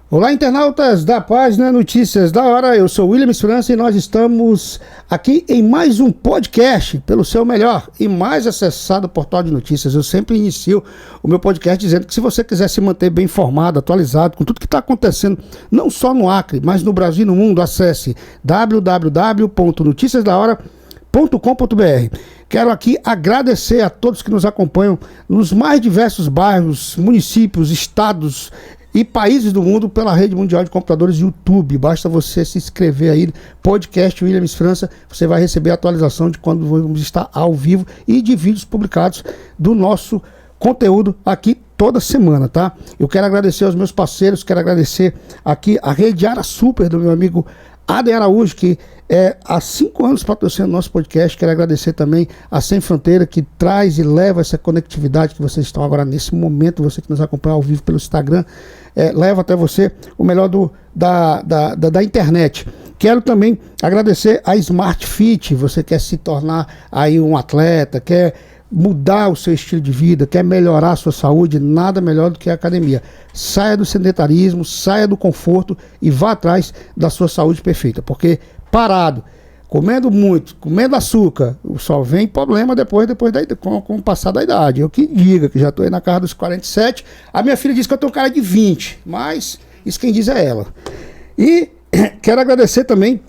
Olá, internautas da página Notícias da Hora, eu sou William França e nós estamos aqui em mais um podcast pelo seu melhor e mais acessado portal de notícias. Eu sempre inicio o meu podcast dizendo que se você quiser se manter bem informado, atualizado com tudo que está acontecendo, não só no Acre, mas no Brasil e no mundo, acesse www.noticiasdahora.com.br. Quero aqui agradecer a todos que nos acompanham nos mais diversos bairros, municípios, estados e países do mundo pela rede mundial de computadores YouTube. Basta você se inscrever aí, podcast Williams França, você vai receber a atualização de quando vamos estar ao vivo e de vídeos publicados do nosso conteúdo aqui toda semana, tá? Eu quero agradecer aos meus parceiros, quero agradecer aqui a Rede Ara Super do meu amigo Aden Araújo, que há 5 anos patrocinando nosso podcast. Quero agradecer também a Sem Fronteira, que traz e leva essa conectividade que vocês estão agora nesse momento, você que nos acompanha ao vivo pelo Instagram, leva até você o melhor da internet. Quero também agradecer a Smart Fit, você quer se tornar aí um atleta, quer mudar o seu estilo de vida, quer melhorar a sua saúde, nada melhor do que a academia. Saia do sedentarismo, saia do conforto e vá atrás da sua saúde perfeita, porque parado, comendo muito, comendo açúcar, só vem problema depois com o passar da idade. Eu que diga que já estou aí na casa dos 47, a minha filha diz que eu tenho cara de 20, mas isso quem diz é ela. E quero agradecer também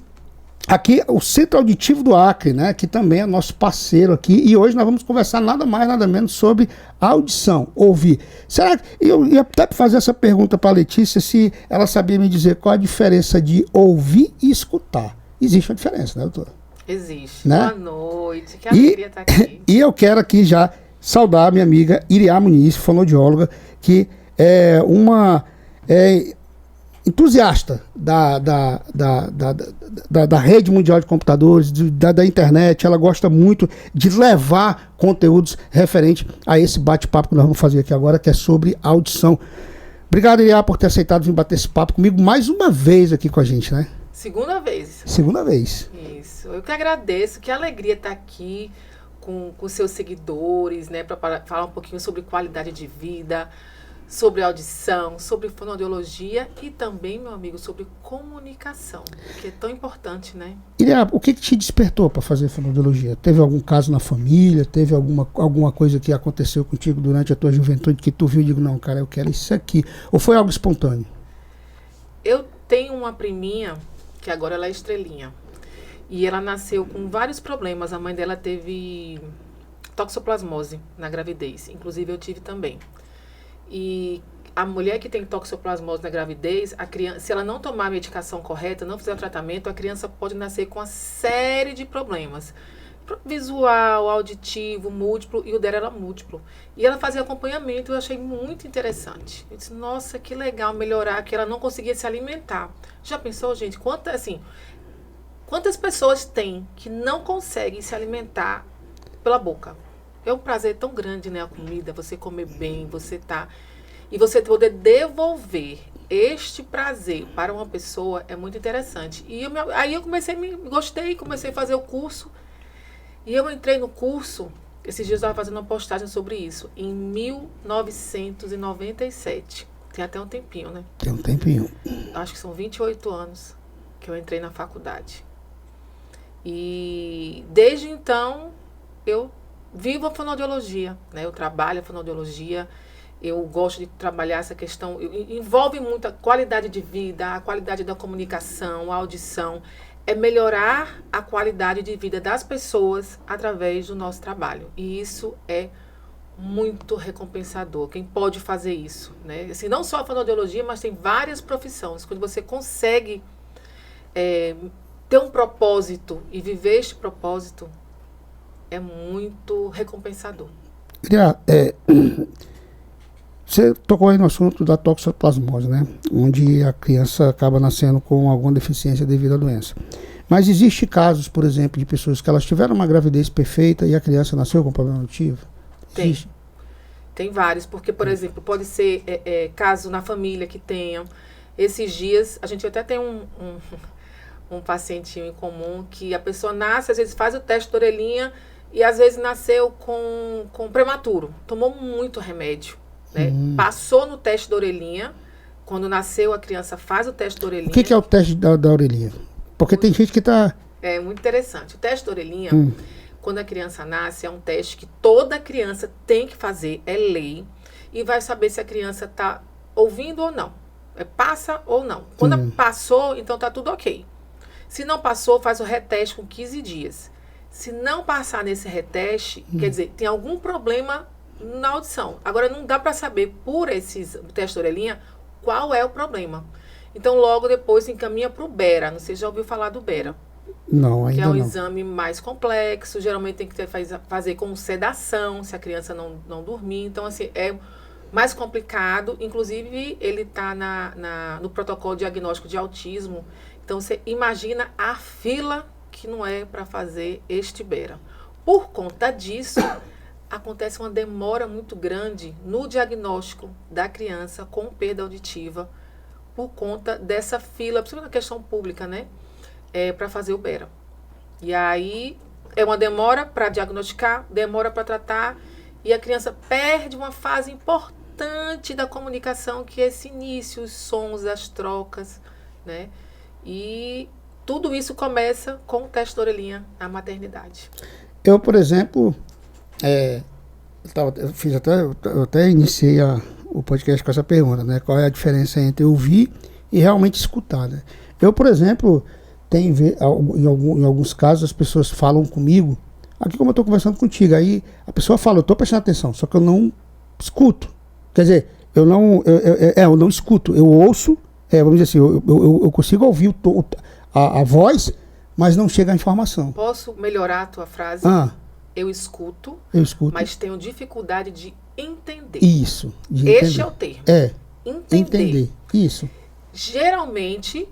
aqui o Centro Auditivo do Acre, né, que também é nosso parceiro aqui, e hoje nós vamos conversar nada mais, nada menos sobre audição, ouvir. Será que eu ia até fazer essa pergunta para a Letícia, se ela sabia me dizer qual a diferença de ouvir e escutar? Existe uma diferença, né, doutora? Existe. Né? Boa noite, que alegria estar aqui. E eu quero aqui já saudar a minha amiga Iriá Muniz, fonoaudióloga, que é uma entusiasta da rede mundial de computadores, da internet. Ela gosta muito de levar conteúdos referentes a esse bate-papo que nós vamos fazer aqui agora, que é sobre audição. Obrigado, Iriá, por ter aceitado vir bater esse papo comigo mais uma vez aqui com a gente, né? Segunda vez. Segunda vez. Isso. Eu que agradeço, que alegria estar aqui com seus seguidores, né, para falar um pouquinho sobre qualidade de vida, sobre audição, sobre fonoaudiologia e também, meu amigo, sobre comunicação, que é tão importante, né? Iriá, o que te despertou para fazer fonoaudiologia? Teve algum caso na família? Teve alguma coisa que aconteceu contigo durante a tua juventude que tu viu e digo, não, cara, eu quero isso aqui? Ou foi algo espontâneo? Eu tenho uma priminha que agora ela é estrelinha. E ela nasceu com vários problemas. A mãe dela teve toxoplasmose na gravidez. Inclusive, eu tive também. E a mulher que tem toxoplasmose na gravidez, a criança, se ela não tomar a medicação correta, não fizer o tratamento, a criança pode nascer com uma série de problemas. Visual, auditivo, múltiplo, e o dela era múltiplo. E ela fazia acompanhamento, eu achei muito interessante. Eu disse, nossa, que legal melhorar, que ela não conseguia se alimentar. Já pensou, gente, quantas pessoas tem que não conseguem se alimentar pela boca? É um prazer tão grande, né, a comida, você comer bem, e você poder devolver este prazer para uma pessoa é muito interessante. E aí eu gostei, comecei a fazer o curso. E eu entrei no curso, esses dias eu estava fazendo uma postagem sobre isso, em 1997. Tem até um tempinho, né? Tem um tempinho. Acho que são 28 anos que eu entrei na faculdade. E desde então, eu vivo a fonoaudiologia, né? Eu trabalho a fonoaudiologia, eu gosto de trabalhar essa questão, envolve muita qualidade de vida, a qualidade da comunicação, a audição, é melhorar a qualidade de vida das pessoas através do nosso trabalho. E isso é muito recompensador. Quem pode fazer isso, né? Assim, não só a fonoaudiologia, mas tem várias profissões. Quando você consegue ter um propósito e viver este propósito, é muito recompensador. Você tocou aí no assunto da toxoplasmose, né? Onde a criança acaba nascendo com alguma deficiência devido à doença. Mas existe casos, por exemplo, de pessoas que elas tiveram uma gravidez perfeita e a criança nasceu com problema auditivo? Existe? Tem vários, porque, por exemplo, pode ser caso na família que tenham. Esses dias, a gente até tem um pacientinho em comum que a pessoa nasce, às vezes faz o teste da orelhinha e às vezes nasceu com prematuro. Tomou muito remédio, né? Passou no teste da orelhinha, Quando nasceu, a criança faz o teste da orelhinha. O que é o teste da orelhinha? Porque tem gente que tá... É muito interessante. O teste da orelhinha, quando a criança nasce, é um teste que toda criança tem que fazer, é lei, e vai saber se a criança está ouvindo ou não. Passa ou não. Quando passou, então tá tudo ok. Se não passou, faz o reteste com 15 dias. Se não passar nesse reteste, quer dizer, tem algum problema na audição. Agora, não dá para saber por esses teste da orelhinha qual é o problema. Então, logo depois, encaminha para o Bera. Não sei se já ouviu falar do Bera. Não, ainda não. Que é um exame mais complexo. Geralmente tem que fazer com sedação, se a criança não dormir. Então, assim, é mais complicado. Inclusive, ele está no protocolo diagnóstico de autismo. Então, você imagina a fila que não é para fazer este Bera. Por conta disso, acontece uma demora muito grande no diagnóstico da criança com perda auditiva por conta dessa fila, principalmente na questão pública, né? Para fazer o Bera. E aí, é uma demora para diagnosticar, demora para tratar, e a criança perde uma fase importante da comunicação, que é esse início, os sons, as trocas, né? E tudo isso começa com o teste da orelhinha na maternidade. Eu, por exemplo, eu até iniciei o podcast com essa pergunta, né? Qual é a diferença entre ouvir e realmente escutar, né? Eu, por exemplo, em alguns casos as pessoas falam comigo, aqui como eu estou conversando contigo, aí a pessoa fala, eu estou prestando atenção, só que eu não escuto. Quer dizer, eu não escuto, eu ouço, vamos dizer assim, eu consigo ouvir a voz, mas não chega a informação. Posso melhorar a tua frase? Eu escuto, mas tenho dificuldade de entender. Isso. Este é o termo. Entender. Isso. Geralmente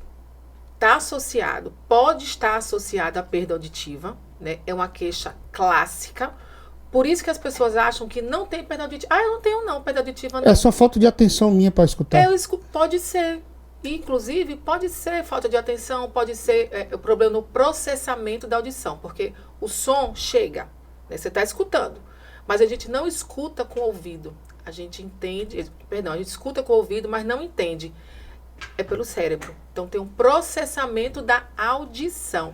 pode estar associado à perda auditiva, né? É uma queixa clássica. Por isso que as pessoas acham que não tem perda auditiva. Eu não tenho perda auditiva não. É só falta de atenção minha para escutar. Pode ser. Inclusive, pode ser falta de atenção, pode ser o problema no processamento da audição, porque o som chega, né? Você está escutando, mas a gente não escuta com o ouvido. A gente escuta com o ouvido, mas não entende. É pelo cérebro. Então, tem um processamento da audição.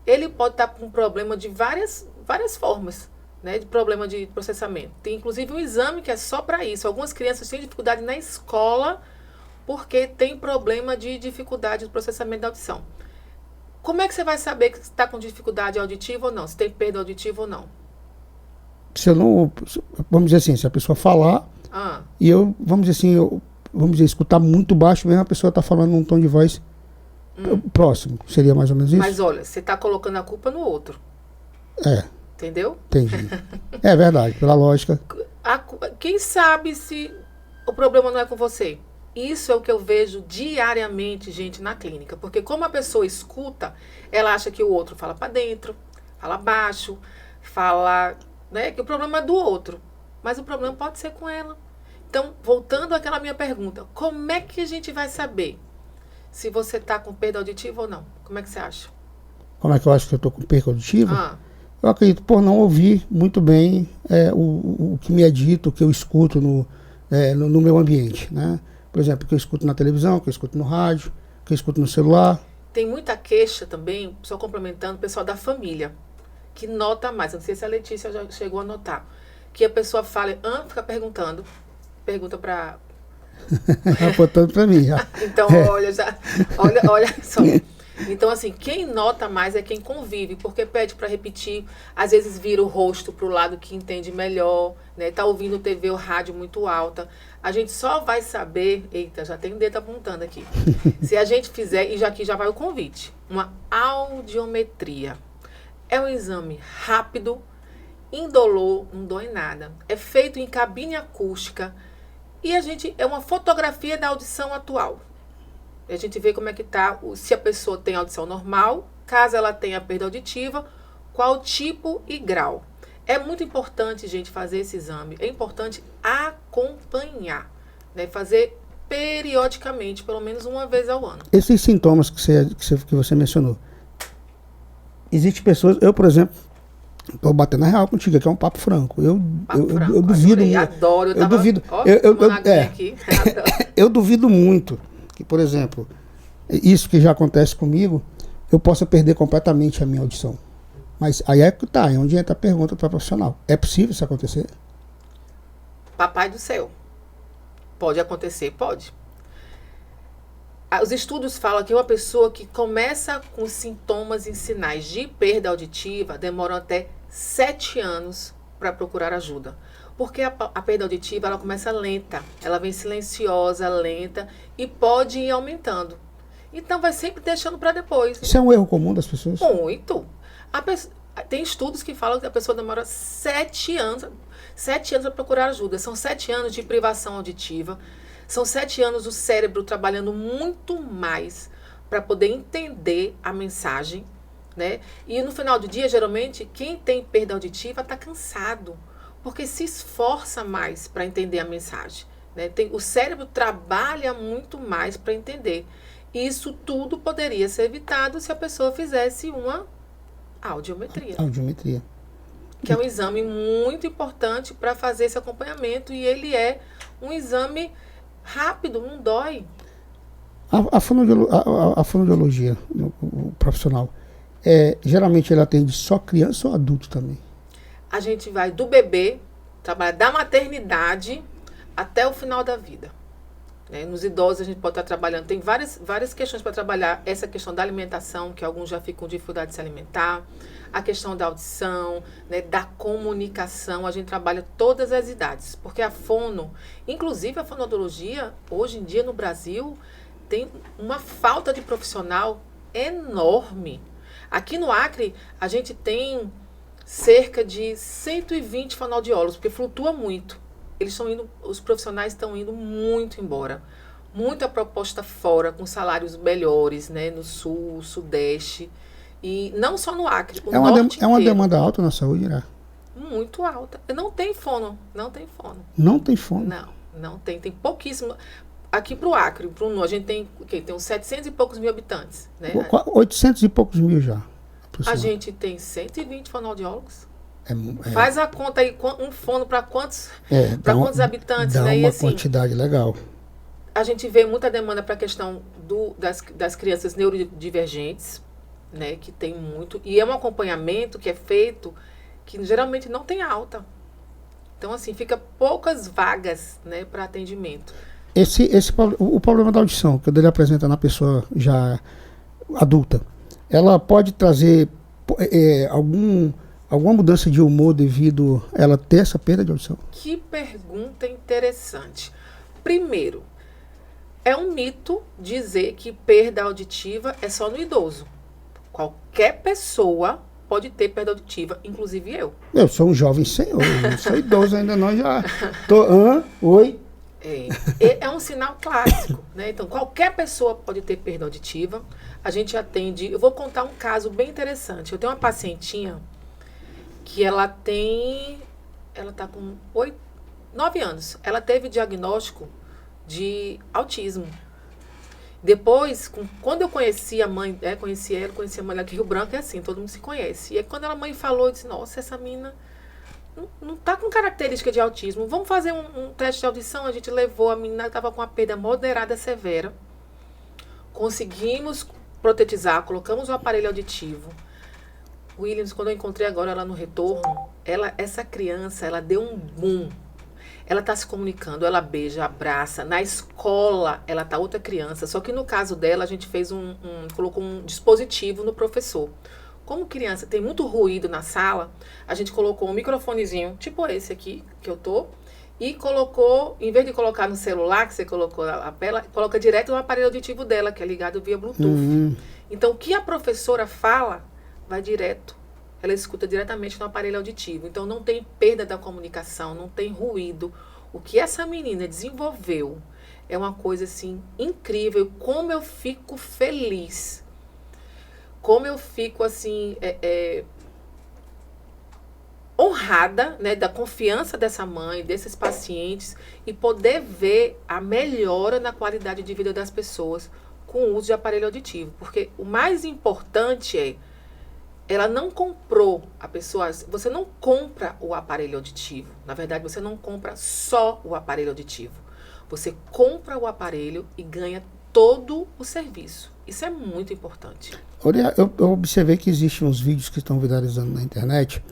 Ele pode estar com um problema de várias formas, né, de problema de processamento. Tem, inclusive, um exame que é só para isso. Algumas crianças têm dificuldade na escola porque tem problema de dificuldade de processamento da audição. Como é que você vai saber que está com dificuldade auditiva ou não? Se tem perda auditiva ou não? Se eu não... Vamos dizer assim, se a pessoa falar e eu, vamos dizer assim, escutar muito baixo mesmo, a pessoa está falando num tom de voz próximo. Seria mais ou menos isso? Mas olha, você está colocando a culpa no outro. Entendeu? Entendi. É verdade, pela lógica. Quem sabe se o problema não é com você? Isso é o que eu vejo diariamente, gente, na clínica. Porque como a pessoa escuta, ela acha que o outro fala para dentro, fala baixo, fala, né, que o problema é do outro. Mas o problema pode ser com ela. Então, voltando àquela minha pergunta, como é que a gente vai saber se você está com perda auditiva ou não? Como é que você acha? Como é que eu acho que eu estou com perda auditiva? Eu acredito por não ouvir muito bem o que me é dito, o que eu escuto no meu ambiente, né? Por exemplo, o que eu escuto na televisão, o que eu escuto no rádio, o que eu escuto no celular. Tem muita queixa também, só complementando, o pessoal da família, que nota mais. Eu não sei se a Letícia já chegou a notar. Que a pessoa fala, fica pergunta para... Apontando para mim já. Então, olha só. Então, assim, quem nota mais é quem convive, porque pede para repetir, às vezes vira o rosto para o lado que entende melhor, né? Tá ouvindo TV ou rádio muito alta. A gente só vai saber, eita, já tem um dedo apontando aqui, se a gente fizer, e aqui já vai o convite, uma audiometria. É um exame rápido, indolor, não dói nada. É feito em cabine acústica e é uma fotografia da audição atual. A gente vê como é que está, se a pessoa tem audição normal, caso ela tenha perda auditiva, qual tipo e grau. É muito importante, gente, fazer esse exame. É importante acompanhar, né? Fazer periodicamente, pelo menos uma vez ao ano. Esses sintomas que você mencionou, existem pessoas, eu, por exemplo, Tô batendo a real contigo, aqui é um papo franco. Eu duvido. Adoro, eu duvido. Eu duvido muito que, por exemplo, isso que já acontece comigo, eu possa perder completamente a minha audição. Mas aí é que tá, é onde entra a pergunta para profissional. É possível isso acontecer? Papai do céu. Pode acontecer? Pode. Os estudos falam que uma pessoa que começa com sintomas e sinais de perda auditiva demora até 7 anos para procurar ajuda. Porque a perda auditiva ela começa lenta, ela vem silenciosa, lenta e pode ir aumentando. Então vai sempre deixando para depois. Isso é um erro comum das pessoas? Muito. Tem estudos que falam que a pessoa demora 7 anos para procurar ajuda. São 7 anos de privação auditiva. São 7 anos o cérebro trabalhando muito mais para poder entender a mensagem, né? E no final do dia, geralmente, quem tem perda auditiva está cansado, porque se esforça mais para entender a mensagem, né? O cérebro trabalha muito mais para entender. Isso tudo poderia ser evitado se a pessoa fizesse uma audiometria. Audiometria. Que é um exame muito importante para fazer esse acompanhamento e ele é um exame rápido, não dói. A fonoaudiologia, o profissional, geralmente ele atende só criança ou adulto também? A gente vai do bebê, trabalha da maternidade até o final da vida. Né? Nos idosos a gente pode estar trabalhando, tem várias questões para trabalhar, essa questão da alimentação, que alguns já ficam com dificuldade de se alimentar, a questão da audição, né, da comunicação, a gente trabalha todas as idades, porque inclusive a fonoaudiologia, hoje em dia no Brasil, tem uma falta de profissional enorme. Aqui no Acre, a gente tem cerca de 120 fonoaudiólogos, porque flutua muito. Os profissionais estão indo muito embora. Muita proposta fora, com salários melhores, né, no Sul, Sudeste. E não só no Acre, o norte é uma inteiro. demanda alta na saúde, né? Muito alta. Não tem fono. Não tem fono? Não tem. Tem pouquíssimo. Aqui pro Acre, a gente tem uns 700 e poucos mil habitantes. Né? 800 e poucos mil já. A gente tem 120 fonoaudiólogos. É. Faz a conta aí, um fono para quantos habitantes? Dá né? uma assim, quantidade legal. A gente vê muita demanda para a questão das crianças neurodivergentes, né, que tem muito. E é um acompanhamento que é feito que geralmente não tem alta. Então, assim, fica poucas vagas, né, para atendimento. O problema da audição, que ele apresenta na pessoa já adulta, ela pode trazer alguma mudança de humor devido a ela ter essa perda de audição? Que pergunta interessante. Primeiro, é um mito dizer que perda auditiva é só no idoso. Qualquer pessoa pode ter perda auditiva, inclusive eu. Eu sou um jovem senhor, eu não sou idoso ainda não, já oi. É um sinal clássico, né? Então, qualquer pessoa pode ter perda auditiva. A gente atende... Eu vou contar um caso bem interessante. Eu tenho uma pacientinha que ela tá com 9 anos. Ela teve diagnóstico de autismo. Depois, quando eu conheci a mãe, conheci a mãe aqui, Rio Branco é assim, todo mundo se conhece. E aí, quando a mãe falou, eu disse, nossa, essa menina não tá com característica de autismo. Vamos fazer um teste de audição. A gente levou, a menina estava com uma perda moderada severa. Conseguimos protetizar, colocamos o aparelho auditivo. Williams, quando eu encontrei agora ela no retorno, essa criança, ela deu um boom. Ela está se comunicando, ela beija, abraça. Na escola, ela tá outra criança. Só que no caso dela, a gente fez colocou um dispositivo no professor. Como criança tem muito ruído na sala, a gente colocou um microfonezinho, tipo esse aqui, que eu tô, e colocou, em vez de colocar no celular, que você colocou a tela, coloca direto no aparelho auditivo dela, que é ligado via Bluetooth. Então, o que a professora fala, vai direto. Ela escuta diretamente no aparelho auditivo. Então, não tem perda da comunicação, não tem ruído. O que essa menina desenvolveu é uma coisa, assim, incrível. Como eu fico feliz. Como eu fico, assim, honrada, né, da confiança dessa mãe, desses pacientes, e poder ver a melhora na qualidade de vida das pessoas com o uso de aparelho auditivo. Porque o mais importante ela não comprou a pessoa. Você não compra o aparelho auditivo. Na verdade, você não compra só o aparelho auditivo. Você compra o aparelho e ganha todo o serviço. Isso é muito importante. Olha, eu observei que existem uns vídeos que estão viralizando na internet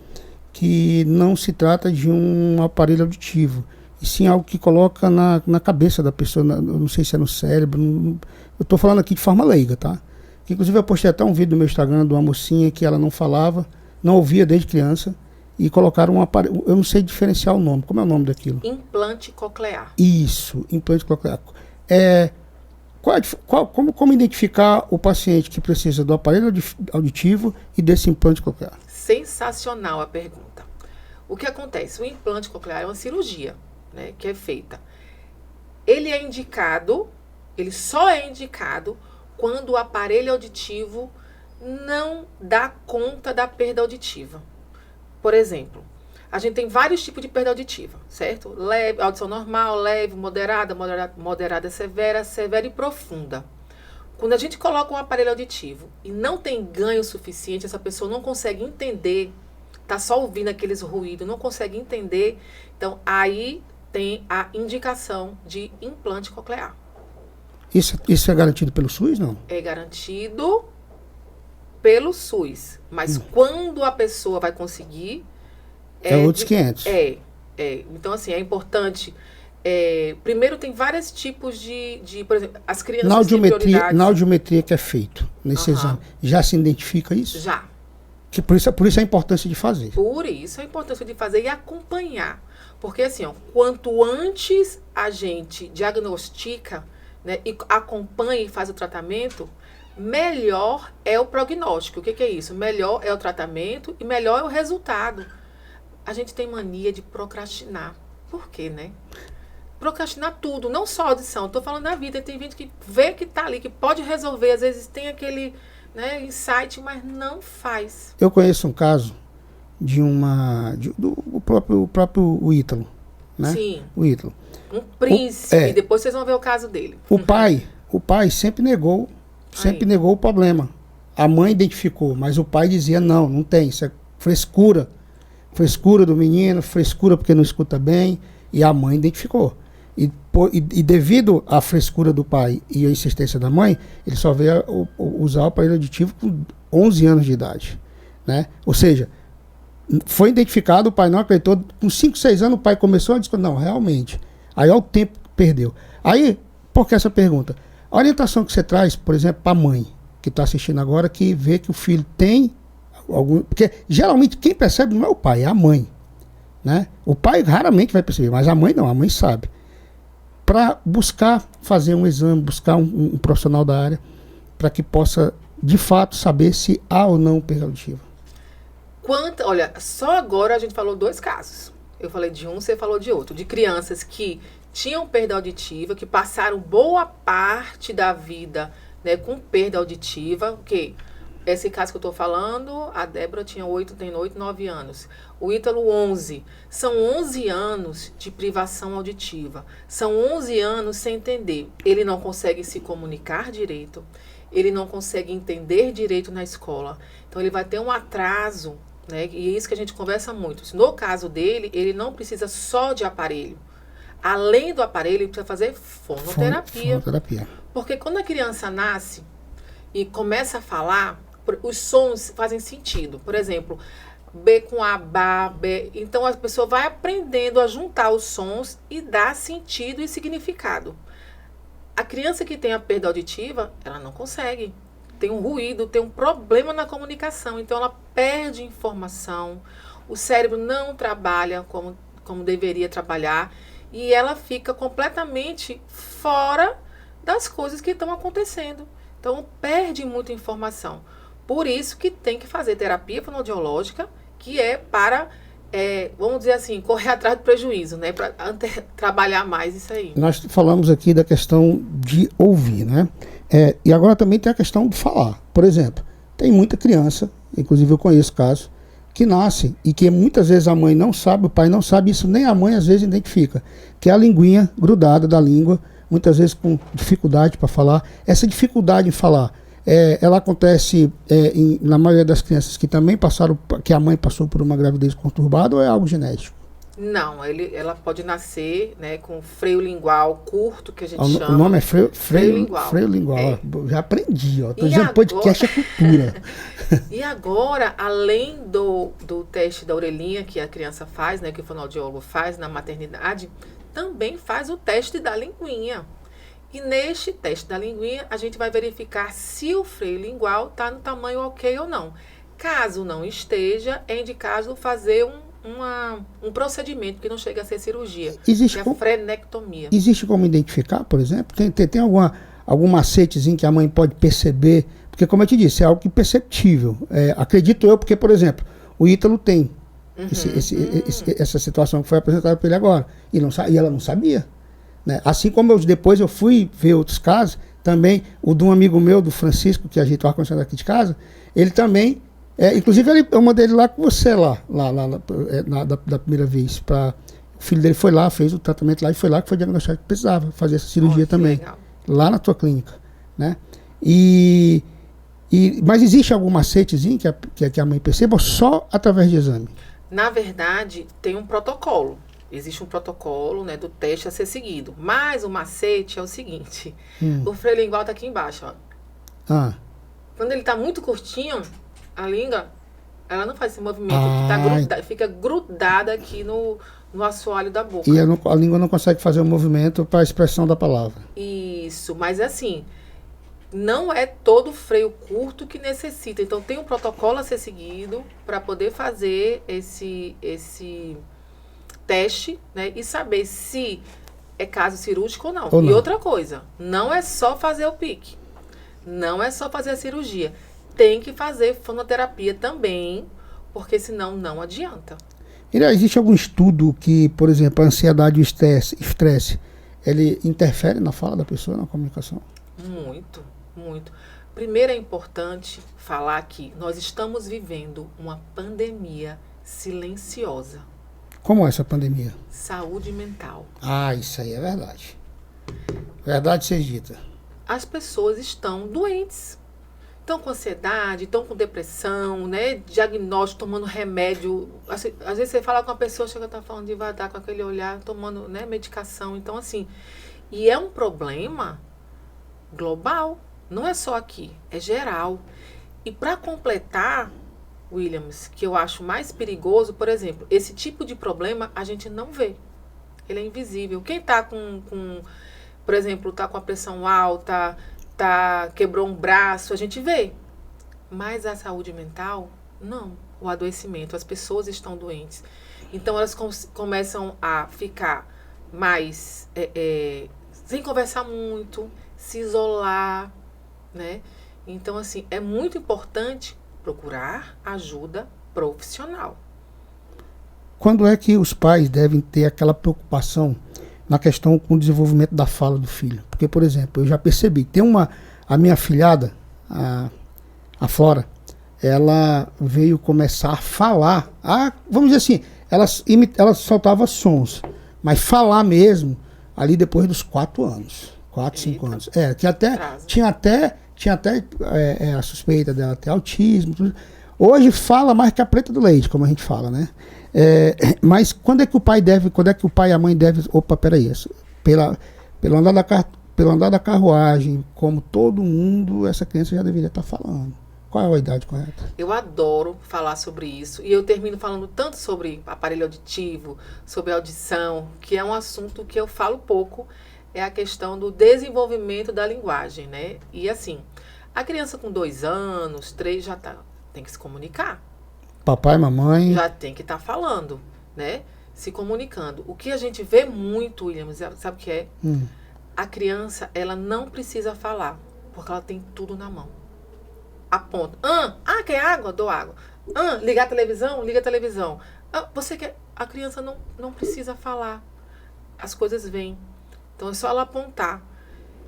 que não se trata de um aparelho auditivo, e sim algo que coloca na cabeça da pessoa, eu não sei se é no cérebro, eu estou falando aqui de forma leiga, tá? Que, inclusive eu postei até um vídeo no meu Instagram de uma mocinha que ela não falava, não ouvia desde criança, e colocaram um aparelho, eu não sei diferenciar o nome, como é o nome daquilo? Implante coclear. Isso, implante coclear. Como identificar o paciente que precisa do aparelho auditivo e desse implante coclear? Sensacional a pergunta. O que acontece? O implante coclear é uma cirurgia, né, que é feita. Ele só é indicado quando o aparelho auditivo não dá conta da perda auditiva. Por exemplo, a gente tem vários tipos de perda auditiva, certo? Leve, audição normal, leve, moderada, severa e profunda. Quando a gente coloca um aparelho auditivo e não tem ganho suficiente, essa pessoa não consegue entender, tá só ouvindo aqueles ruídos, não consegue entender, então aí tem a indicação de implante coclear. Isso é garantido pelo SUS, não? É garantido pelo SUS, mas quando a pessoa vai conseguir... É outros 500. Então, assim, é importante... primeiro, tem vários tipos de por exemplo, as crianças na audiometria que é feito nesse exame, já se identifica isso? Já. Que por isso a importância de fazer. Por isso a importância de fazer e acompanhar. Porque, assim, quanto antes a gente diagnostica, né, e acompanha e faz o tratamento, melhor é o prognóstico. O que é isso? Melhor é o tratamento e melhor é o resultado. A gente tem mania de procrastinar. Por quê, né? Procrastinar tudo, não só audição. Estou falando da vida. Tem gente que vê que está ali, que pode resolver. Às vezes tem aquele, né, insight, mas não faz. Eu conheço um caso do próprio Ítalo, né? Sim. O Ítalo. Um príncipe. Depois vocês vão ver o caso dele. O pai sempre negou o problema. A mãe identificou, mas o pai dizia não tem. Isso é frescura. Frescura do menino, frescura porque não escuta bem. E a mãe identificou. E devido à frescura do pai e à insistência da mãe, ele só veio usar o aparelho auditivo com 11 anos de idade, né? Ou seja, foi identificado, o pai não acreditou, com 5, 6 anos o pai começou a dizer, não, realmente. Aí olha o tempo que perdeu. Aí, por que essa pergunta? A orientação que você traz, por exemplo, para a mãe que está assistindo agora, que vê que o filho tem algum... Porque geralmente quem percebe não é o pai, é a mãe, né? O pai raramente vai perceber, mas a mãe não, a mãe sabe. Para buscar fazer um exame, buscar um profissional da área, para que possa, de fato, saber se há ou não perda auditiva. Olha, só agora a gente falou 2 casos. Eu falei de um, você falou de outro. De crianças que tinham perda auditiva, que passaram boa parte da vida, né, com perda auditiva. Ok, esse caso que eu estou falando, a Débora tinha 9 anos. O Ítalo, 11. São 11 anos de privação auditiva. São 11 anos sem entender. Ele não consegue se comunicar direito. Ele não consegue entender direito na escola. Então, ele vai ter um atraso, né? E é isso que a gente conversa muito. No caso dele, ele não precisa só de aparelho. Além do aparelho, ele precisa fazer fonoterapia. Porque quando a criança nasce e começa a falar, os sons fazem sentido. Por exemplo, B com A, Ba, B. Então, a pessoa vai aprendendo a juntar os sons e dar sentido e significado. A criança que tem a perda auditiva, ela não consegue. Tem um ruído, tem um problema na comunicação. Então, ela perde informação. O cérebro não trabalha como deveria trabalhar. E ela fica completamente fora das coisas que estão acontecendo. Então, perde muita informação. Por isso que tem que fazer terapia fonoaudiológica, que é para, vamos dizer assim, correr atrás do prejuízo, né? Para trabalhar mais isso aí. Nós falamos aqui da questão de ouvir, né? E agora também tem a questão de falar. Por exemplo, tem muita criança, inclusive eu conheço casos, que nasce e que muitas vezes a mãe não sabe, o pai não sabe, isso nem a mãe às vezes identifica, que é a linguinha grudada da língua, muitas vezes com dificuldade para falar. Essa dificuldade em falar ela acontece na maioria das crianças que também passaram, que a mãe passou por uma gravidez conturbada, ou é algo genético? Não, ela pode nascer, né, com freio lingual curto, que a gente chama. O nome é freio lingual. Freio lingual. É. Já aprendi, ó. Tô dizendo, podcast é cultura. E agora, além do teste da orelhinha que a criança faz, né, que o fonoaudiólogo faz na maternidade, também faz o teste da linguinha. E neste teste da linguinha, a gente vai verificar se o freio lingual está no tamanho ok ou não. Caso não esteja, é indicado fazer um procedimento que não chega a ser cirurgia, que é a frenectomia. Existe como identificar, por exemplo? Tem algum macetezinho que a mãe pode perceber? Porque, como eu te disse, é algo imperceptível. Acredito eu, porque, por exemplo, o Ítalo tem essa situação que foi apresentada para ele agora. E ela não sabia. Né? Assim como depois eu fui ver outros casos, também o de um amigo meu, do Francisco, que ajeitou o ar-condicionado aqui de casa, ele também, inclusive eu mandei ele lá com você da primeira vez. O filho dele foi lá, fez o tratamento lá e foi lá que foi diagnosticado que precisava fazer essa cirurgia também. Legal. Lá na tua clínica. Né? Mas existe algum macetezinho que a mãe perceba ou só através de exame? Na verdade, tem um protocolo. Existe um protocolo, né, do teste a ser seguido. Mas o macete é o seguinte. O freio lingual está aqui embaixo. Ó. Quando ele está muito curtinho, a língua, ela não faz esse movimento. Fica grudada aqui no assoalho da boca. E a língua não consegue fazer o movimento para a expressão da palavra. Isso, mas assim, não é todo freio curto que necessita. Então tem um protocolo a ser seguido para poder fazer esse teste, né, e saber se é caso cirúrgico ou não. E outra coisa, não é só fazer o PIC, não é só fazer a cirurgia, tem que fazer fonoterapia também, porque senão não adianta. Existe algum estudo que, por exemplo, a ansiedade e o estresse, ele interfere na fala da pessoa, na comunicação? Muito, muito. Primeiro é importante falar que nós estamos vivendo uma pandemia silenciosa. Como é essa pandemia? Saúde mental. Isso aí é verdade. Verdade seja dita. As pessoas estão doentes. Estão com ansiedade, estão com depressão, né? Diagnóstico, tomando remédio. Assim, às vezes você fala com uma pessoa, chega a estar falando devagar, com aquele olhar, tomando, né, medicação. Então, assim, e é um problema global. Não é só aqui, é geral. E para completar, Williams, que eu acho mais perigoso, por exemplo, esse tipo de problema a gente não vê. Ele é invisível. Quem está por exemplo, está com a pressão alta, quebrou um braço, a gente vê. Mas a saúde mental, não. O adoecimento, as pessoas estão doentes. Então elas começam a ficar mais sem conversar muito, se isolar, né? Então, assim, é muito importante procurar ajuda profissional. Quando é que os pais devem ter aquela preocupação na questão com o desenvolvimento da fala do filho? Porque, por exemplo, eu já percebi, a minha afilhada, a Flora, ela veio começar a falar, vamos dizer assim, ela soltava sons, mas falar mesmo ali depois dos 4 anos, 4, 5 anos. Tinha até a suspeita dela ter autismo, tudo. Hoje fala mais que a preta do leite, como a gente fala, né? Mas quando é que o pai e a mãe devem... Opa, peraí, pelo andar da carruagem, como todo mundo, essa criança já deveria estar falando. Qual é a idade correta? Eu adoro falar sobre isso, e eu termino falando tanto sobre aparelho auditivo, sobre audição, que é um assunto que eu falo pouco, é a questão do desenvolvimento da linguagem, né? E assim, a criança com 2 anos, 3, tem que se comunicar. Papai, mamãe... Já tem que estar falando, né? Se comunicando. O que a gente vê muito, William, sabe o que é? A criança, ela não precisa falar, porque ela tem tudo na mão. Aponta. Quer água? Dou água. Ligar a televisão? Liga a televisão. Você quer... A criança não precisa falar. As coisas vêm. Então, é só ela apontar.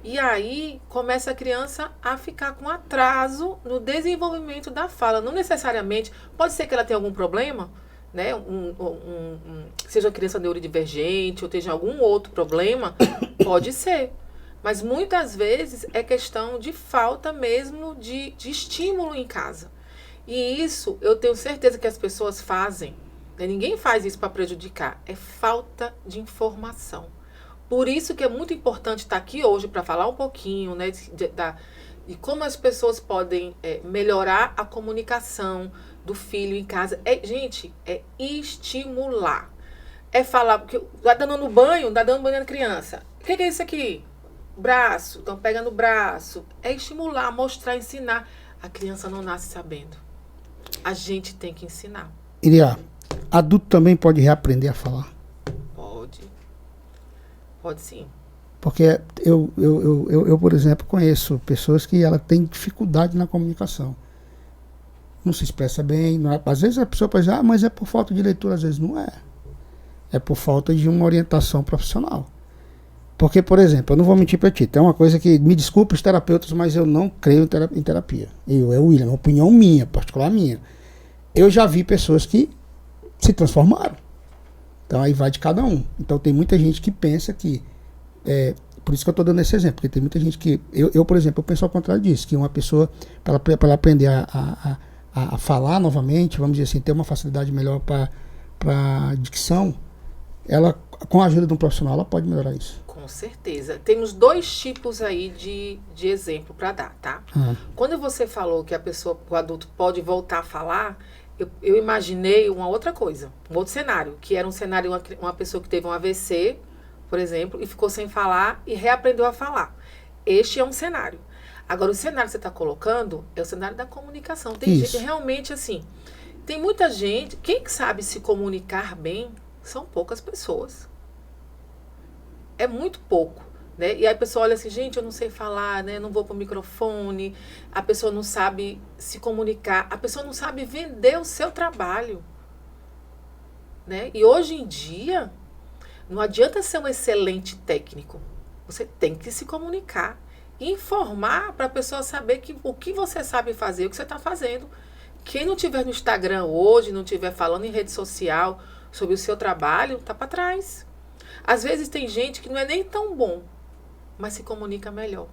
E aí, começa a criança a ficar com atraso no desenvolvimento da fala. Não necessariamente, pode ser que ela tenha algum problema, né? Seja criança neurodivergente ou tenha algum outro problema, pode ser. Mas muitas vezes é questão de falta mesmo de estímulo em casa. E isso eu tenho certeza que as pessoas fazem, né? Ninguém faz isso para prejudicar, é falta de informação. Por isso que é muito importante estar aqui hoje para falar um pouquinho, né, de como as pessoas podem melhorar a comunicação do filho em casa. Gente, é estimular. É falar, porque tá dando banho na criança. O que é isso aqui? Braço, então pega no braço. É estimular, mostrar, ensinar. A criança não nasce sabendo. A gente tem que ensinar. Iria, adulto também pode reaprender a falar? Pode. Pode sim. Porque eu, por exemplo, conheço pessoas que ela tem dificuldade na comunicação. Não se expressa bem. Não é, às vezes a pessoa pode dizer, mas é por falta de leitura. Às vezes não é. É por falta de uma orientação profissional. Porque, por exemplo, eu não vou mentir para ti. Tem uma coisa que, me desculpe os terapeutas, mas eu não creio em terapia. William, uma opinião minha, particular minha. Eu já vi pessoas que se transformaram. Então aí vai de cada um. Então tem muita gente que pensa que... por isso que eu estou dando esse exemplo. Porque tem muita gente que... Eu, por exemplo, eu penso ao contrário disso. Que uma pessoa, para ela aprender a falar novamente, vamos dizer assim, ter uma facilidade melhor para dicção, ela, com a ajuda de um profissional, ela pode melhorar isso. Com certeza. Temos 2 tipos aí de exemplo para dar, tá? Quando você falou que o adulto pode voltar a falar, eu imaginei uma outra coisa, um outro cenário, que era um cenário, uma pessoa que teve um AVC, por exemplo, e ficou sem falar e reaprendeu a falar. Este é um cenário. Agora, o cenário que você está colocando é o cenário da comunicação. Tem gente realmente assim, tem muita gente, quem sabe se comunicar bem são poucas pessoas. É muito pouco, né? E aí a pessoa olha assim, gente, eu não sei falar, né? Não vou pro microfone, a pessoa não sabe se comunicar, a pessoa não sabe vender o seu trabalho, né? E hoje em dia, não adianta ser um excelente técnico, você tem que se comunicar, informar para a pessoa saber o que você sabe fazer, o que você está fazendo. Quem não tiver no Instagram hoje, não tiver falando em rede social sobre o seu trabalho, tá para trás. Às vezes tem gente que não é nem tão bom, mas se comunica melhor,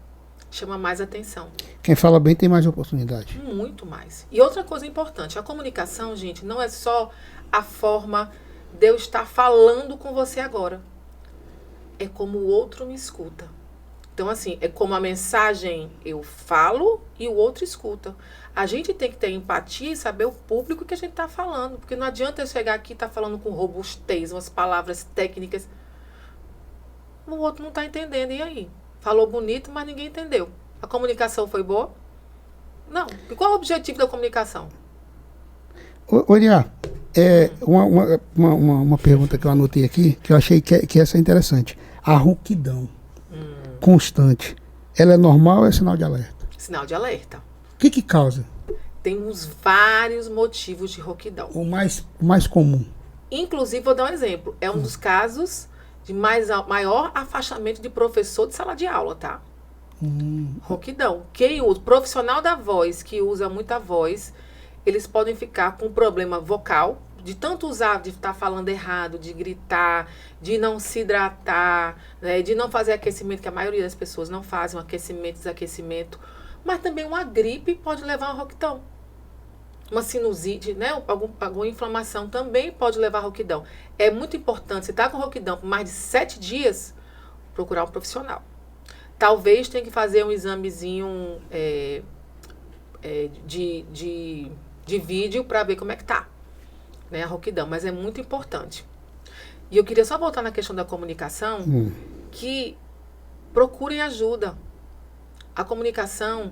chama mais atenção. Quem fala bem tem mais oportunidade. Muito mais. E outra coisa importante, a comunicação, gente, não é só a forma de eu estar falando com você agora. É como o outro me escuta. Então, assim, é como a mensagem eu falo e o outro escuta. A gente tem que ter empatia e saber o público que a gente está falando. Porque não adianta eu chegar aqui e estar falando com robustez, umas palavras técnicas. O outro não está entendendo. E aí? Falou bonito, mas ninguém entendeu. A comunicação foi boa? Não. E qual é o objetivo da comunicação? Oriá, uma pergunta que eu anotei aqui, que eu achei que essa é interessante. A rouquidão constante, ela é normal ou é sinal de alerta? Sinal de alerta. O que causa? Temos vários motivos de rouquidão. O mais comum. Inclusive, vou dar um exemplo. É um dos casos de maior afastamento de professor de sala de aula, tá? Rouquidão. Quem usa, profissional da voz, que usa muita voz, eles podem ficar com problema vocal, de tanto usar, de estar falando errado, de gritar, de não se hidratar, né, de não fazer aquecimento, que a maioria das pessoas não fazem, um aquecimento, desaquecimento. Mas também uma gripe pode levar a rouquidão. Uma sinusite, né, alguma inflamação também pode levar a rouquidão. É muito importante, se está com rouquidão por mais de 7 dias, procurar um profissional. Talvez tenha que fazer um examezinho de vídeo para ver como é que tá, né, a rouquidão, mas é muito importante. E eu queria só voltar na questão da comunicação, que procurem ajuda. A comunicação,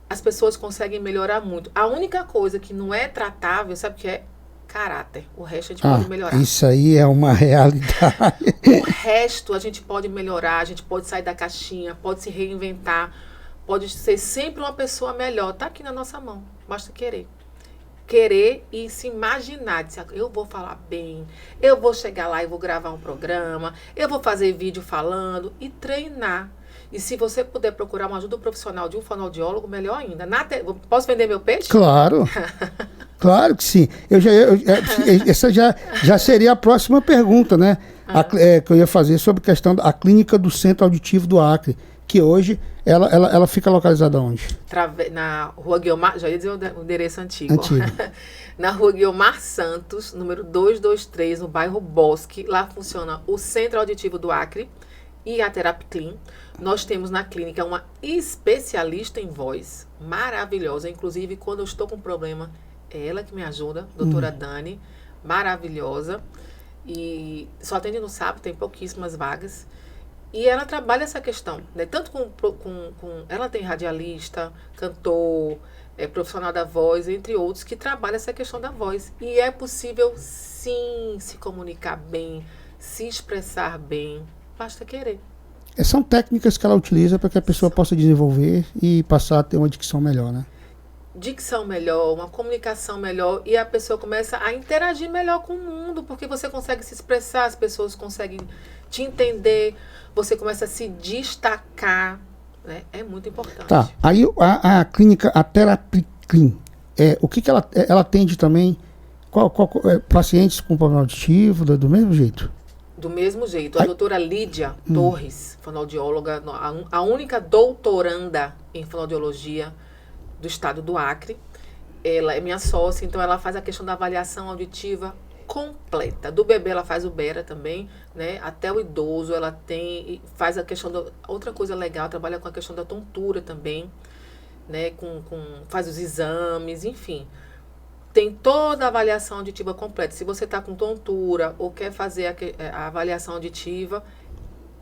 as pessoas conseguem melhorar muito. A única coisa que não é tratável, sabe o que é? Caráter. O resto a gente pode melhorar. Isso aí é uma realidade. O resto a gente pode melhorar, a gente pode sair da caixinha, pode se reinventar, pode ser sempre uma pessoa melhor. Tá aqui na nossa mão, basta querer. Querer e se imaginar, dizer, eu vou falar bem, eu vou chegar lá e vou gravar um programa, eu vou fazer vídeo falando e treinar. E se você puder procurar uma ajuda profissional de um fonoaudiólogo, melhor ainda. Posso vender meu peixe? Claro, claro que sim. Essa já seria a próxima pergunta, né? Que eu ia fazer sobre a questão da clínica do Centro Auditivo do Acre, que hoje ela fica localizada onde? Na Rua Guiomar, já ia dizer o endereço antigo. Na Rua Guiomar Santos, número 223, no bairro Bosque. Lá funciona o Centro Auditivo do Acre e a Terapclean. Nós temos na clínica uma especialista em voz, maravilhosa. Inclusive, quando eu estou com problema, é ela que me ajuda, doutora Dani, maravilhosa. E só atende no sábado, tem pouquíssimas vagas. E ela trabalha essa questão, né? Tanto com ela tem radialista, cantor, profissional da voz, entre outros, que trabalham essa questão da voz. E é possível, sim, se comunicar bem, se expressar bem, basta querer. São técnicas que ela utiliza para que a pessoa possa desenvolver e passar a ter uma dicção melhor, né? Dicção melhor, uma comunicação melhor, e a pessoa começa a interagir melhor com o mundo, porque você consegue se expressar, as pessoas conseguem te entender, você começa a se destacar, né? É muito importante. Tá, aí a clínica, a Terapclean, o que ela atende também? Pacientes com problema auditivo, do mesmo jeito? Do mesmo jeito. A doutora Lídia Torres, fonoaudióloga, a única doutoranda em fonoaudiologia do estado do Acre. Ela é minha sócia, então ela faz a questão da avaliação auditiva completa. Do bebê ela faz o BERA também, né? Até o idoso ela faz a questão outra coisa legal, trabalha com a questão da tontura também, né? Faz os exames, enfim. Tem toda a avaliação auditiva completa. Se você está com tontura ou quer fazer a avaliação auditiva,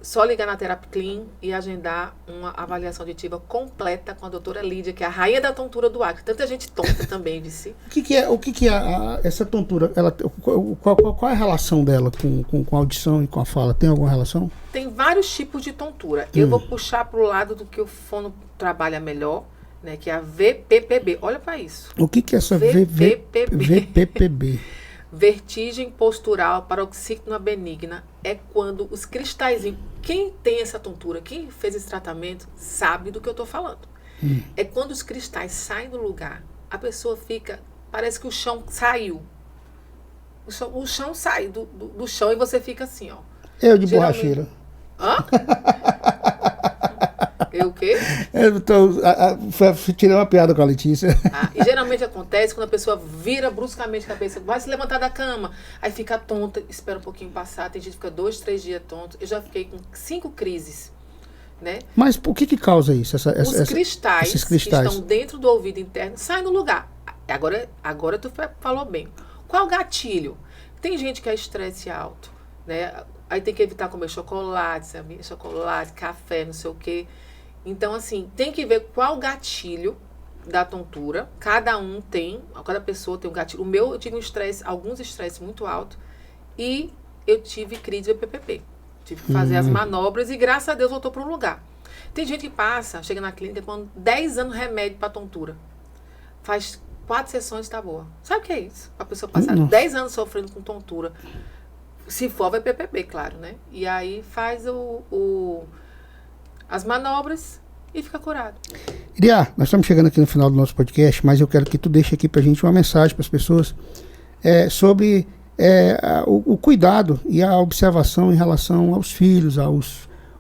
só ligar na Terapclean e agendar uma avaliação auditiva completa com a doutora Lídia, que é a rainha da tontura do Acre. Tanta gente tonta também, vice. O que é essa tontura? Qual é a relação dela com a audição e com a fala? Tem alguma relação? Tem vários tipos de tontura. Eu vou puxar para o lado do que o fono trabalha melhor, né, que é a VPPB. Olha para isso. O que é essa VPPB? Vertigem postural paroxítono benigna é quando os cristalzinhos... Quem tem essa tontura, quem fez esse tratamento, sabe do que eu estou falando. É quando os cristais saem do lugar, a pessoa fica... Parece que o chão saiu. O chão sai do chão e você fica assim, ó. Eu de borracheira. Hã? Eu o quê? Tirei uma piada com a Letícia. E geralmente acontece quando a pessoa vira bruscamente a cabeça, vai se levantar da cama, aí fica tonta, espera um pouquinho passar, tem gente que fica 2, 3 dias tonto. Eu já fiquei com 5 crises, né? Mas por que causa isso? Os cristais que estão dentro do ouvido interno saem do lugar. Agora tu falou bem. Qual o gatilho? Tem gente que é estresse alto, né? Aí tem que evitar comer chocolate, sabe? Chocolate, café, não sei o quê. Então, assim, tem que ver qual gatilho da tontura. Cada pessoa tem um gatilho. O meu, eu tive alguns estresses muito altos e eu tive crise de PPP. Tive que fazer as manobras e, graças a Deus, voltou para um lugar. Tem gente que chega na clínica tomando 10 anos de remédio para tontura. Faz 4 sessões e tá boa. Sabe o que é isso? A pessoa passar 10 anos sofrendo com tontura. Se for, vai PPP, claro, né? E aí faz as manobras e fica curado. Iria, nós estamos chegando aqui no final do nosso podcast, mas eu quero que tu deixe aqui pra gente uma mensagem para as pessoas sobre o cuidado e a observação em relação aos filhos,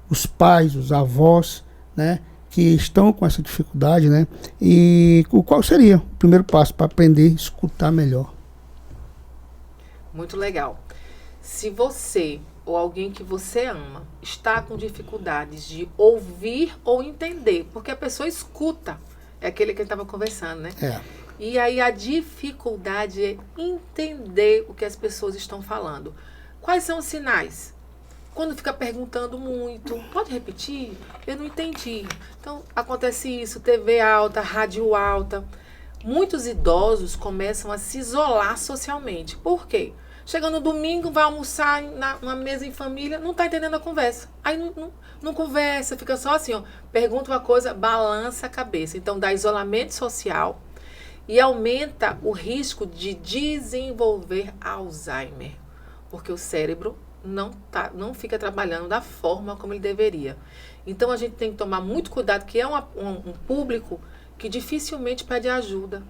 os pais, os avós, né, que estão com essa dificuldade, né? E qual seria o primeiro passo para aprender a escutar melhor? Muito legal. Se você ou alguém que você ama está com dificuldades de ouvir ou entender, porque a pessoa escuta, é aquele que a gente estava conversando, né? E aí a dificuldade é entender o que as pessoas estão falando. Quais são os sinais? Quando fica perguntando muito, pode repetir? Eu não entendi. Então, acontece isso, TV alta, rádio alta. Muitos idosos começam a se isolar socialmente. Por quê? Chega no domingo, vai almoçar numa mesa em família, não está entendendo a conversa. Aí não conversa, fica só assim, ó, pergunta uma coisa, balança a cabeça. Então dá isolamento social e aumenta o risco de desenvolver Alzheimer, porque o cérebro não fica trabalhando da forma como ele deveria. Então a gente tem que tomar muito cuidado, que é um público que dificilmente pede ajuda.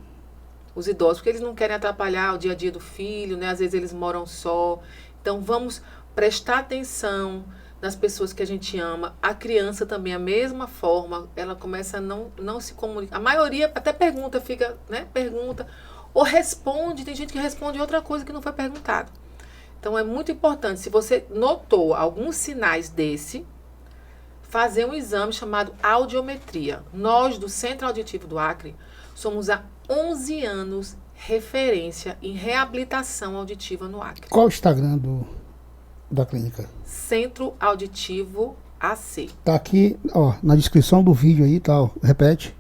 Os idosos, porque eles não querem atrapalhar o dia a dia do filho, né? Às vezes eles moram só. Então, vamos prestar atenção, nas pessoas que a gente ama. A criança também, a mesma forma, ela começa a não se comunicar. A maioria até pergunta, fica, né, pergunta, ou responde, tem gente que responde outra coisa que não foi perguntado. Então é muito importante, se você notou alguns sinais desse, fazer um exame chamado audiometria. Nós, do Centro Auditivo do Acre, somos há 11 anos referência em reabilitação auditiva no Acre. Qual o Instagram da clínica? Centro Auditivo AC. Tá aqui, ó, na descrição do vídeo aí, tá, ó, repete.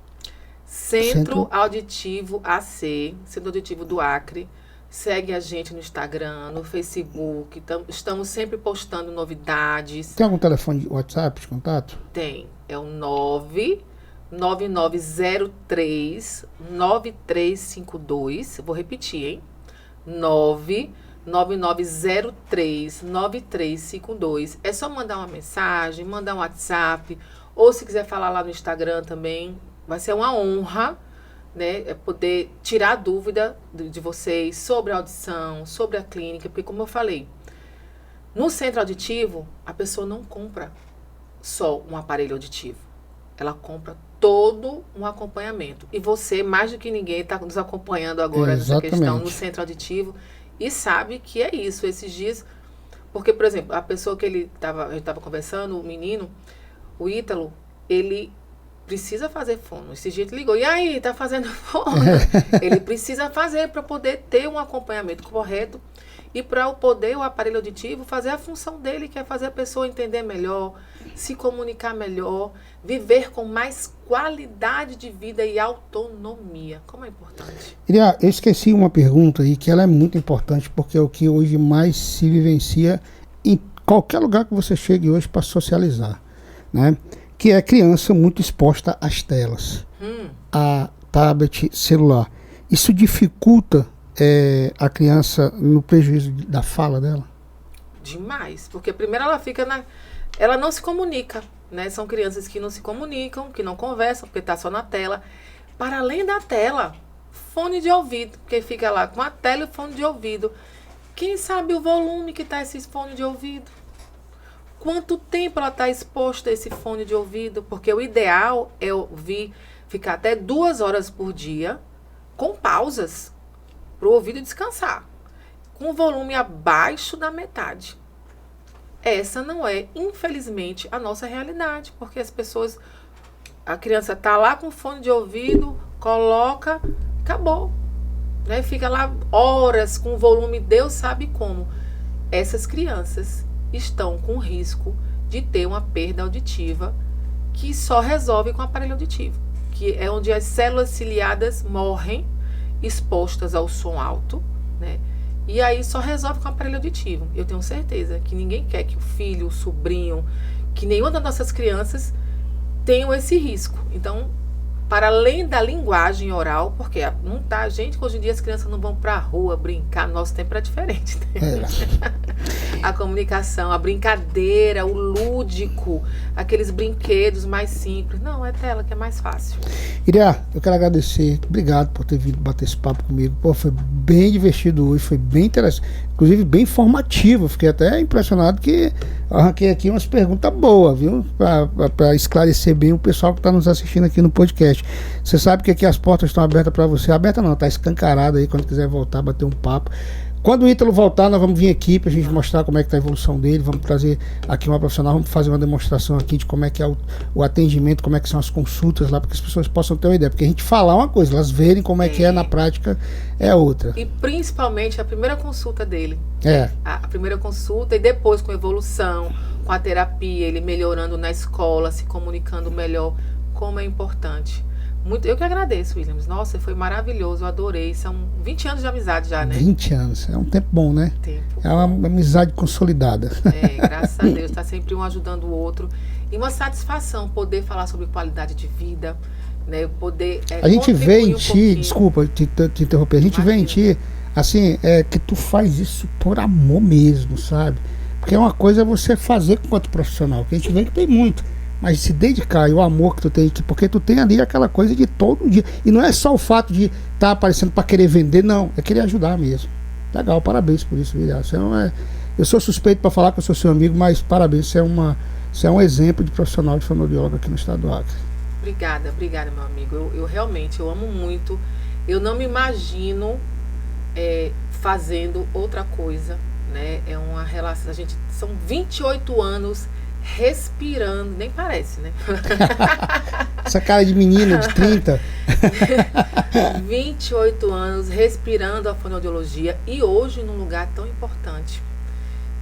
Centro Auditivo AC, Centro Auditivo do Acre. Segue a gente no Instagram, no Facebook. Estamos sempre postando novidades. Tem algum telefone de WhatsApp de contato? Tem. É o 99903-9352. Vou repetir, hein? 99903-9352. É só mandar uma mensagem, mandar um WhatsApp. Ou se quiser falar lá no Instagram também. Vai ser uma honra, né, poder tirar a dúvida de vocês sobre a audição, sobre a clínica, porque como eu falei, no centro auditivo, a pessoa não compra só um aparelho auditivo, ela compra todo um acompanhamento. E você, mais do que ninguém, está nos acompanhando agora nessa questão no centro auditivo e sabe que é isso, esses dias, porque, por exemplo, a pessoa que a gente estava conversando, o menino, o Ítalo, ele precisa fazer fono. Esse dia ele ligou, e aí, tá fazendo fono? Ele precisa fazer para poder ter um acompanhamento correto e para o aparelho auditivo fazer a função dele, que é fazer a pessoa entender melhor, se comunicar melhor, viver com mais qualidade de vida e autonomia. Como é importante. Iria, eu esqueci uma pergunta aí, que ela é muito importante, porque é o que hoje mais se vivencia em qualquer lugar que você chegue hoje para socializar, né? Que é criança muito exposta às telas, a tablet, celular. Isso dificulta a criança no prejuízo da fala dela? Demais, porque primeiro ela fica ela não se comunica, né? São crianças que não se comunicam, que não conversam, porque está só na tela. Para além da tela, fone de ouvido, porque fica lá com a tela e o fone de ouvido. Quem sabe o volume que está esse fone de ouvido? Quanto tempo ela está exposta a esse fone de ouvido? Porque o ideal é ficar até 2 horas por dia, com pausas, para o ouvido descansar, com o volume abaixo da metade. Essa não é, infelizmente, a nossa realidade, porque a criança está lá com fone de ouvido, coloca, acabou, né? Fica lá horas com o volume, Deus sabe como. Essas crianças estão com risco de ter uma perda auditiva que só resolve com o aparelho auditivo, que é onde as células ciliadas morrem expostas ao som alto, né? E aí só resolve com o aparelho auditivo. Eu tenho certeza que ninguém quer que o filho, o sobrinho, que nenhuma das nossas crianças tenham esse risco. Então, para além da linguagem oral, porque não tá, gente, hoje em dia as crianças não vão para a rua brincar, nosso tempo era diferente, né? A comunicação, a brincadeira, o lúdico, aqueles brinquedos mais simples. Não, é tela que é mais fácil. Iria, eu quero agradecer, obrigado por ter vindo bater esse papo comigo. Pô, foi bem divertido hoje, foi bem interessante, inclusive bem informativo. Fiquei até impressionado que eu arranquei aqui umas perguntas boas, viu? Para esclarecer bem o pessoal que está nos assistindo aqui no podcast. Você sabe que aqui as portas estão abertas para você. Aberta não, tá escancarada aí quando quiser voltar, bater um papo. Quando o Ítalo voltar, nós vamos vir aqui pra gente mostrar como é que tá a evolução dele, vamos trazer aqui uma profissional, vamos fazer uma demonstração aqui de como é que é o atendimento, como é que são as consultas lá, para que as pessoas possam ter uma ideia, porque a gente falar uma coisa, elas verem como é que é na prática, é outra. E principalmente a primeira consulta dele. É. A primeira consulta e depois com evolução, com a terapia, ele melhorando na escola, se comunicando melhor, como é importante. Eu que agradeço, Williams. Nossa, foi maravilhoso, eu adorei. São 20 anos de amizade já, né? 20 anos, é um tempo bom, né? É uma amizade consolidada. Graças a Deus, está sempre um ajudando o outro. E uma satisfação poder falar sobre qualidade de vida, né? Poder a gente vê em ti, desculpa te interromper, a gente vê em ti, assim, que tu faz isso por amor mesmo, sabe? Porque é uma coisa você fazer enquanto profissional, que a gente vê que tem muito. Mas se dedicar e o amor que tu tem, porque tu tem ali aquela coisa de todo dia. E não é só o fato de estar aparecendo para querer vender, não. É querer ajudar mesmo. Legal, parabéns por isso, William. Você Eu sou suspeito para falar que eu sou seu amigo, mas parabéns, você é um exemplo de profissional de fonoaudiólogo aqui no estado do Acre. Obrigada, meu amigo. Eu realmente, eu amo muito. Eu não me imagino fazendo outra coisa, né? É uma relação, são 28 anos respirando, nem parece, né? Essa cara de menina de 30. 28 anos respirando a fonoaudiologia e hoje num lugar tão importante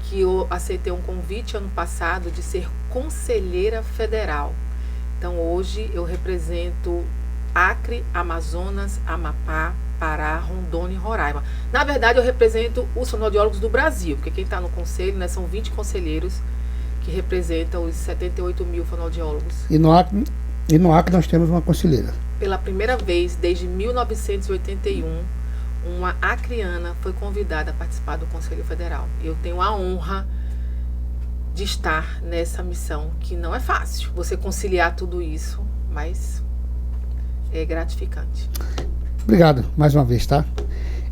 que eu aceitei um convite ano passado de ser conselheira federal. Então hoje eu represento Acre, Amazonas, Amapá, Pará, Rondônia e Roraima. Na verdade eu represento os fonoaudiólogos do Brasil, porque quem está no conselho, né, são 20 conselheiros que representam os 78 mil fonoaudiólogos. E no Acre nós temos uma conselheira. Pela primeira vez desde 1981, uma acreana foi convidada a participar do Conselho Federal. Eu tenho a honra de estar nessa missão, que não é fácil você conciliar tudo isso, mas é gratificante. Obrigado mais uma vez, tá?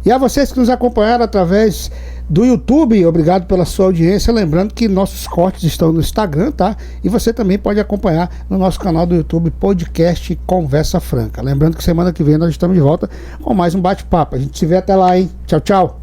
E a vocês que nos acompanharam através do YouTube, obrigado pela sua audiência. Lembrando que nossos cortes estão no Instagram, tá? E você também pode acompanhar no nosso canal do YouTube, podcast Conversa Franca. Lembrando que semana que vem nós estamos de volta com mais um bate-papo. A gente se vê até lá, hein? Tchau, tchau!